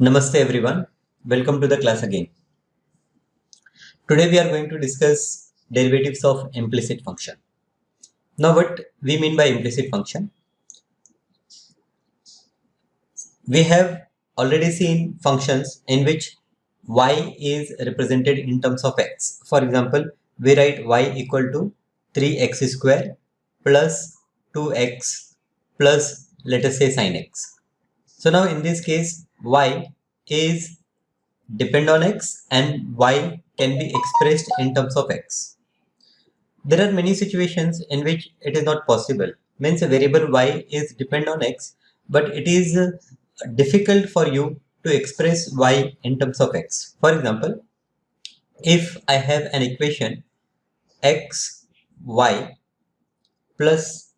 Namaste everyone, welcome to the class again. Today we are going to discuss derivatives of implicit function. Now what we mean by implicit function? We have already seen functions in which y is represented in terms of x. For example, we write y equal to 3x square plus 2x plus let us say sin x. So now in this case y is depend on x and y can be expressed in terms of x. There are many situations in which it is not possible. Means a variable y is depend on x, but it is difficult for you to express y in terms of x. For example, if I have an equation x y plus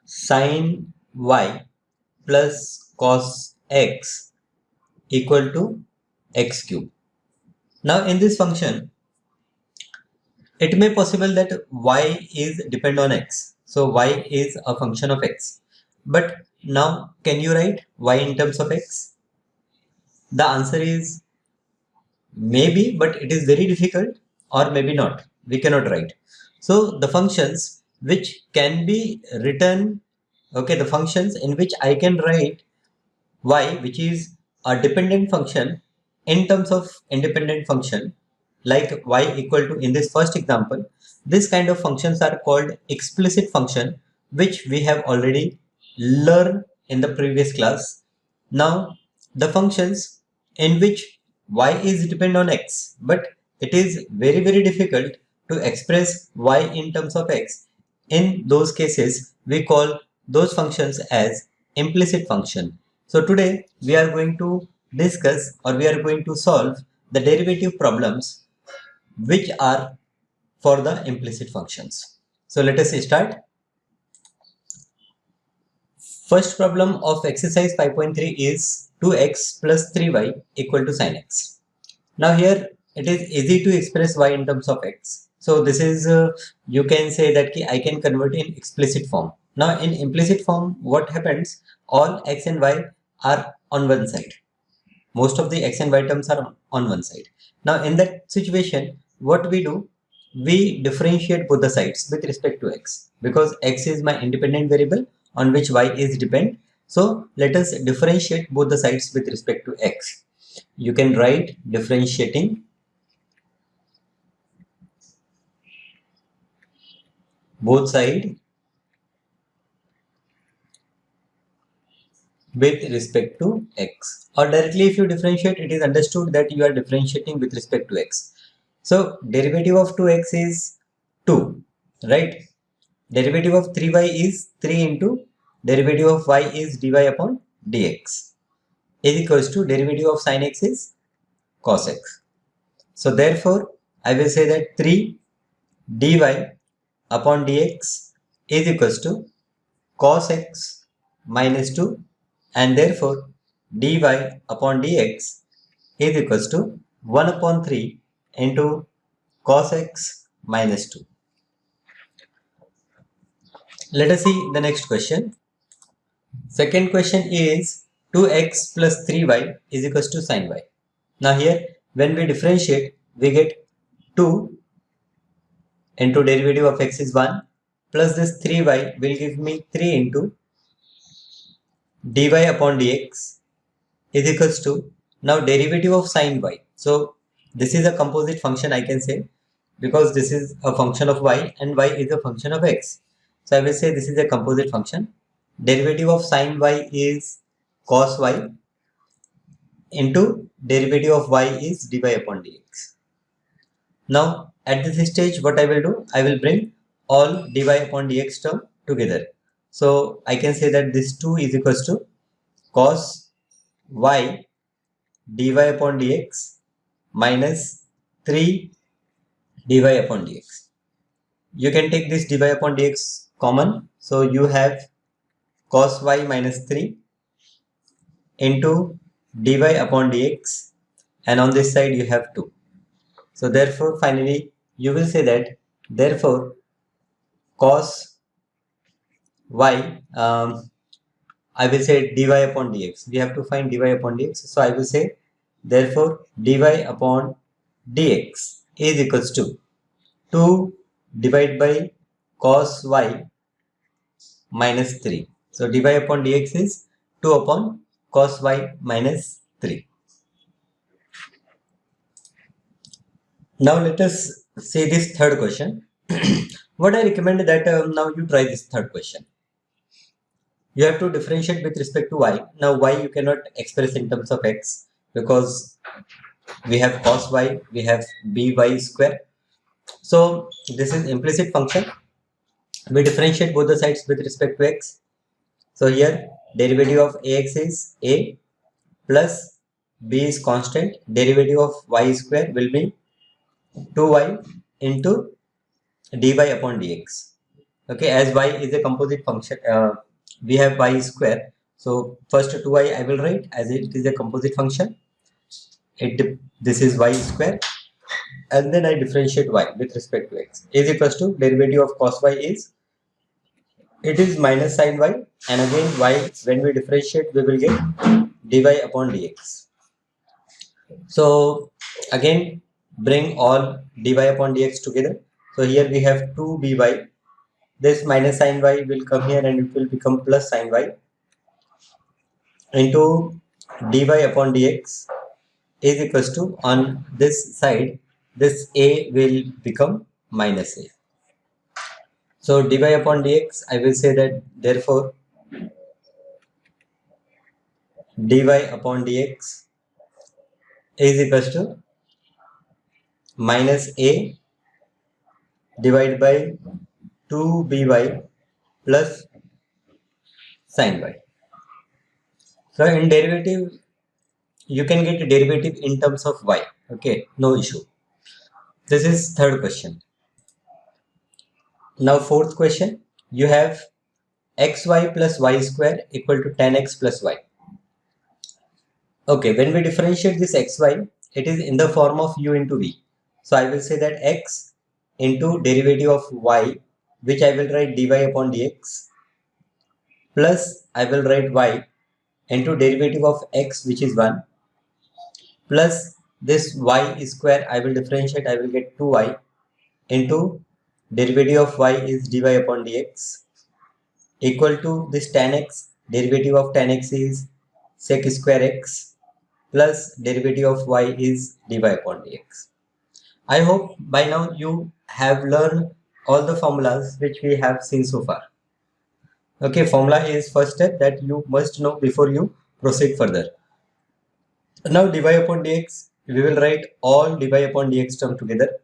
sin y plus cos x equal to x cube. Now in this function, it may possible that y is depend on x. So y is a function of x. But now can you write y in terms of x? The answer is maybe, but it is very difficult, or maybe not. We cannot write. So the functions which can be written, okay, the functions in which I can write y, which is a dependent function in terms of independent function, like y equal to, in this first example, this kind of functions are called explicit function, which we have already learned in the previous class. Now the functions in which y is depend on x, but it is very difficult to express y in terms of x. In those cases we call those functions as implicit function. So today we are going to discuss, or we are going to solve the derivative problems which are for the implicit functions. So let us start. First problem of exercise 5.3 is 2x plus 3y equal to sin x. Now here it is easy to express y in terms of x. So this is, you can say that I can convert in explicit form. Now in implicit form, what happens? All x and y are on one side. Most of the x and y terms are on one side. Now in that situation, what we do? We differentiate both the sides with respect to x, because x is my independent variable on which y is depend. So let us differentiate both the sides with respect to x. You can write differentiating both sides with respect to x, or directly if you differentiate, it is understood that you are differentiating with respect to x. So derivative of 2x is 2, right? Derivative of 3y is 3 into derivative of y is dy upon dx is equals to derivative of sin x is cos x. So therefore I will say that 3 dy upon dx is equals to cos x minus 2, and therefore dy upon dx is equals to 1 upon 3 into cos x minus 2. Let us see the next question. Second question is 2x plus 3y is equals to sin y. Now here when we differentiate, we get 2 into derivative of x is 1 plus this 3y will give me 3 into dy upon dx is equals to, now derivative of sin y. So this is a composite function, I can say, because this is a function of y and y is a function of x. So I will say this is a composite function. Derivative of sin y is cos y into derivative of y is dy upon dx. Now at this stage what I will do, I will bring all dy upon dx term together. So I can say that this 2 is equals to cos y dy upon dx minus 3 dy upon dx. You can take this dy upon dx common. So you have cos y minus 3 into dy upon dx, and on this side you have 2. So therefore finally you will say that therefore cos y, I will say dy upon dx. We have to find dy upon dx. So I will say, therefore, dy upon dx is equals to 2 divided by cos y minus 3. So dy upon dx is 2 upon cos y minus 3. Now let us see this third question. What I recommend that now you try this third question. You have to differentiate with respect to y. Now y you cannot express in terms of x because we have cos y, we have by square. So this is implicit function. We differentiate both the sides with respect to x. So here derivative of ax is a plus b is constant. Derivative of y square will be 2y into dy upon dx. Okay, as y is a composite function, we have y square. So first 2y I will write as it is a composite function. This is y square, and then I differentiate y with respect to x is equals to derivative of cos y is, it is minus sin y, and again y when we differentiate we will get dy upon dx. So again bring all dy upon dx together. So here we have 2 by, this minus sin y will come here and it will become plus sin y into dy upon dx is equals to, on this side this a will become minus a. So dy upon dx I will say that therefore dy upon dx is equals to minus a divided by 2 by plus sin y. So in derivative you can get a derivative in terms of y. Okay, no issue. This is third question. Now fourth question, you have xy plus y square equal to 10x plus y. Okay, when we differentiate this xy, it is in the form of u into v. So I will say that x into derivative of y, which I will write dy upon dx, plus I will write y into derivative of x, which is 1, plus this y square I will differentiate, I will get 2y into derivative of y is dy upon dx equal to this tan x, derivative of tan x is sec square x plus derivative of y is dy upon dx. I hope by now you have learned all the formulas which we have seen so far. Okay, formula is first step that you must know before you proceed further. Now dy upon dx, we will write all dy upon dx term together.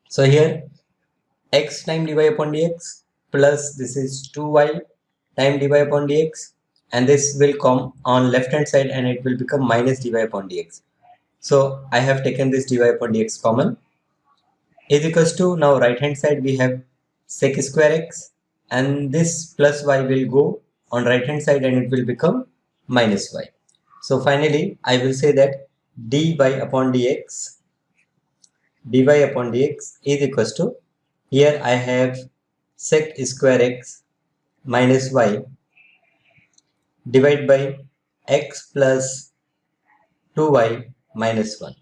So here x time dy upon dx plus this is 2y time dy upon dx, and this will come on left hand side and it will become minus dy upon dx. So I have taken this dy upon dx common is equals to, now right hand side we have sec square x, and this plus y will go on right hand side and it will become minus y. So finally I will say that dy upon dx is equals to, here I have sec square x minus y divided by x plus 2y minus 1.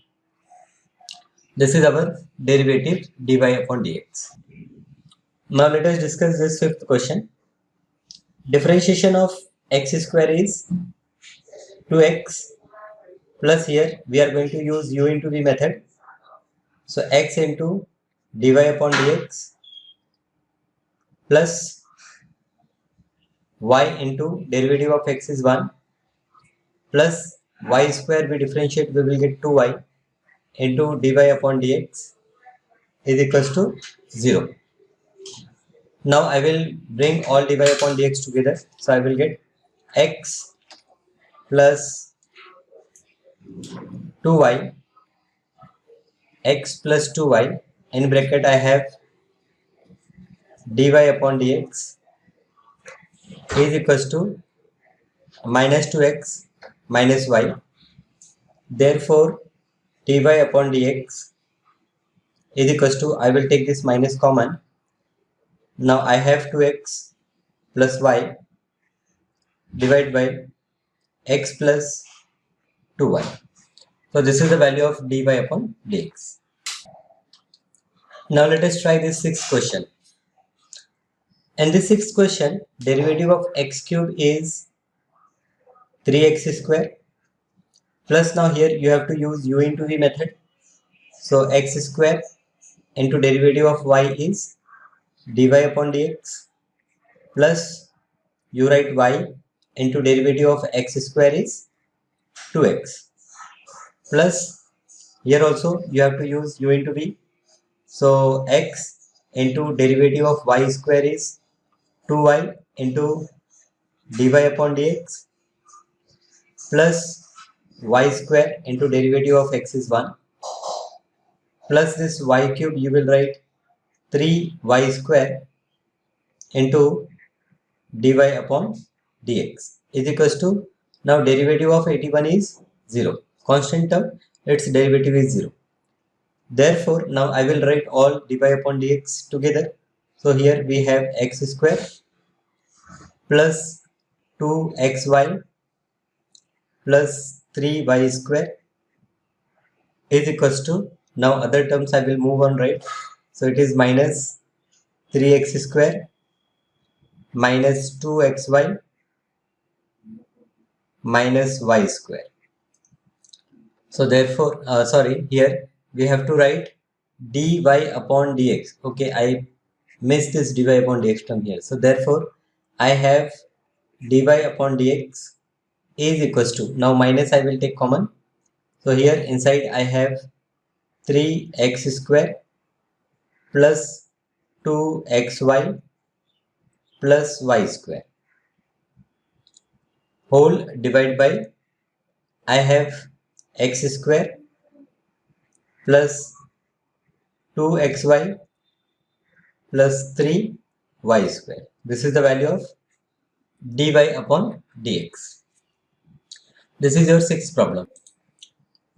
This is our derivative dy upon dx. Now let us discuss this fifth question. Differentiation of x square is 2x plus, here we are going to use u into v method. So x into dy upon dx plus y into derivative of x is 1 plus y square we differentiate, we will get 2y into dy upon dx is equals to 0. Now I will bring all dy upon dx together. So I will get x plus 2y, x plus 2y, in bracket I have dy upon dx is equals to minus 2x minus y. Therefore dy upon dx is equals to, I will take this minus common. Now I have 2x plus y divided by x plus 2y. So this is the value of dy upon dx. Now let us try this sixth question. In this sixth question, derivative of x cube is 3x square, plus now here you have to use u into v method. So x square into derivative of y is dy upon dx, plus you write y into derivative of x square is 2x, plus here also you have to use u into v. So x into derivative of y square is 2y into dy upon dx, plus y square into derivative of x is 1, plus this y cube you will write 3y square into dy upon dx is equals to, now derivative of 81 is 0, constant term, its derivative is 0. Therefore now I will write all dy upon dx together. So here we have x square plus 2xy plus 3y square is equals to, now other terms I will move on, right? So it is minus 3x square minus 2xy minus y square. So therefore, sorry, here we have to write dy upon dx. Okay, I missed this dy upon dx term here. So therefore, I have dy upon dx is equals to, now minus I will take common. So here inside I have 3x square plus 2xy plus y square whole divided by, I have x square plus 2xy plus 3y square. This is the value of dy upon dx. This is your sixth problem.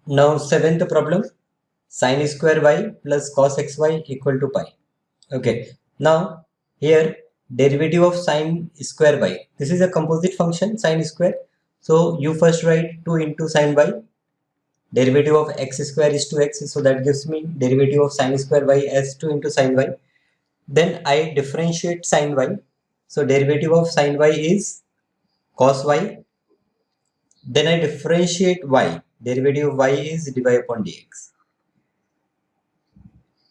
Now seventh problem, sin square y plus cos xy equal to pi. Okay, now here derivative of sin square y, this is a composite function sin square. So you first write 2 into sin y, derivative of x square is 2x, so that gives me derivative of sin square y as 2 into sin y. Then I differentiate sin y, so derivative of sin y is cos y. Then I differentiate y, derivative of y is dy upon dx,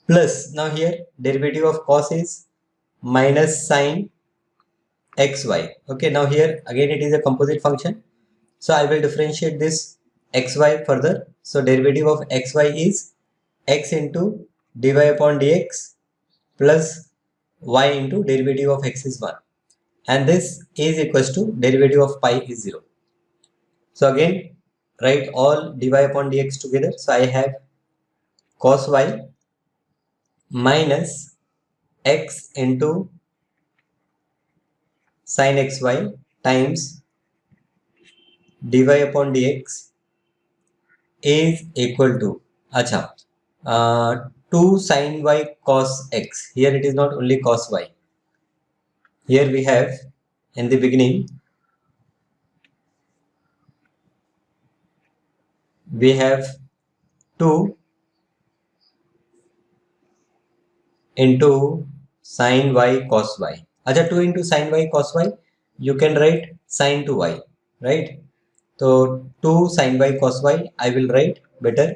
plus now here derivative of cos is minus sin xy. Okay, now here again it is a composite function, so I will differentiate this xy further. So derivative of xy is x into dy upon dx plus y into derivative of x is 1, and this is equals to derivative of pi is 0. So again write all dy upon dx together. So I have cos y minus x into sin xy times dy upon dx is equal to, acha, 2 sin y cos x. Here it is not only cos y. Here we have in the beginning we have 2 into sin y cos y. Acha, 2 into sin y cos y, you can write sin 2y, right? So 2 sin y cos y I will write better.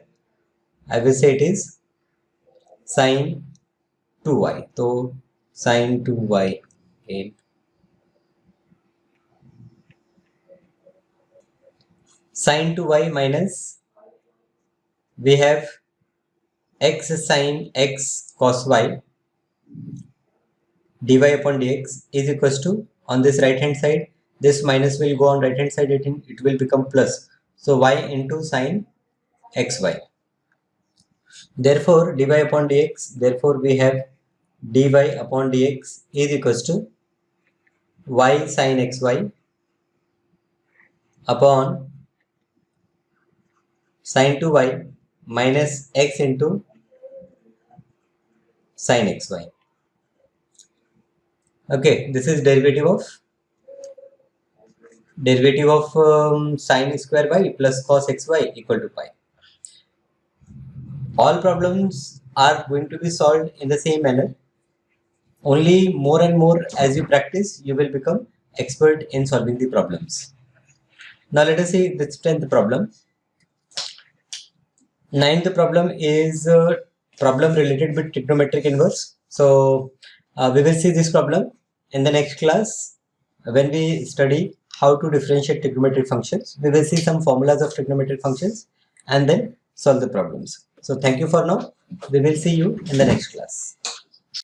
I will say it is sin 2y. So sin 2y, okay. Sin 2y minus, we have x sin x cos y dy upon dx is equals to, on this right hand side this minus will go on right hand side, it will become plus. So y into sin xy. Therefore dy upon dx, therefore we have dy upon dx is equals to y sin xy upon sin 2y minus x into sin xy. Okay, this is derivative of derivative of sine square y plus cos xy equal to pi. All problems are going to be solved in the same manner. Only more and more as you practice, you will become expert in solving the problems. Now let us see the 10th problem. 9th problem is a problem related with trigonometric inverse. So we will see this problem in the next class when we study how to differentiate trigonometric functions. We will see some formulas of trigonometric functions and then solve the problems. So thank you for now. We will see you in the next class.